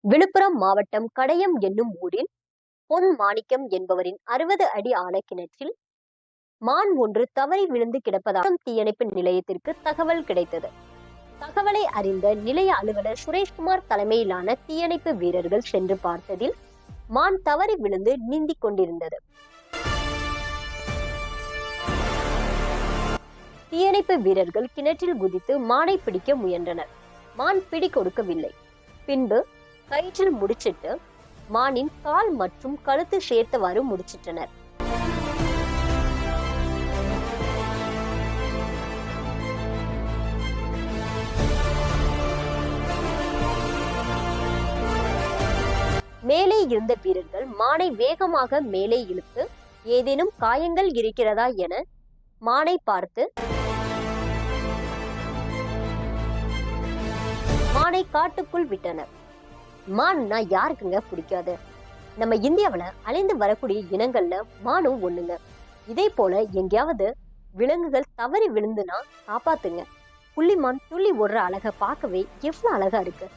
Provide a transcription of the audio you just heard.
விழுப்புரம் மாவட்டம் கடையம் என்னும் ஊரில் பொன் மாணிக்கம் என்பவரின் 60 அடி ஆழ கிணற்றில் மான் ஒன்று தவறி விழுந்து கிடப்பதாக தீயணைப்பு நிலையத்திற்கு தகவல் கிடைத்தது. தகவலை அறிந்த நிலைய அலுவலர் சுரேஷ்குமார் தலைமையிலான தீயணைப்பு வீரர்கள் சென்று பார்த்ததில் மான் தவறி விழுந்து நீந்திக் கொண்டிருந்தது. தீயணைப்பு வீரர்கள் கிணற்றில் குதித்து மானை பிடிக்க முயன்றனர். மான் பிடி கொடுக்கவில்லை. பின்பு கயிற்றில் முடிச்சிட்டு மானின் கால் மற்றும் கழுத்து சேர்த்தவாறு முடிச்சிட்டனர். மேலே இருந்த வீரர்கள் மானை வேகமாக மேலே இழுத்து ஏதேனும் காயங்கள் இருக்கிறதா என மானை பார்த்து மானை காட்டுக்குள் விட்டனர். மான்னா யாருக்குங்க பிடிக்காது? நம்ம இந்தியாவில அலைந்து வரக்கூடிய இனங்கள்ல மானும் ஒண்ணுங்க. இதே போல எங்கேயாவது விலங்குகள் தவறி விழுந்துனா காப்பாத்துங்க. புள்ளிமான் துள்ளி ஓடுற அழகை பார்க்கவே எவ்வளவு அழகா இருக்கு.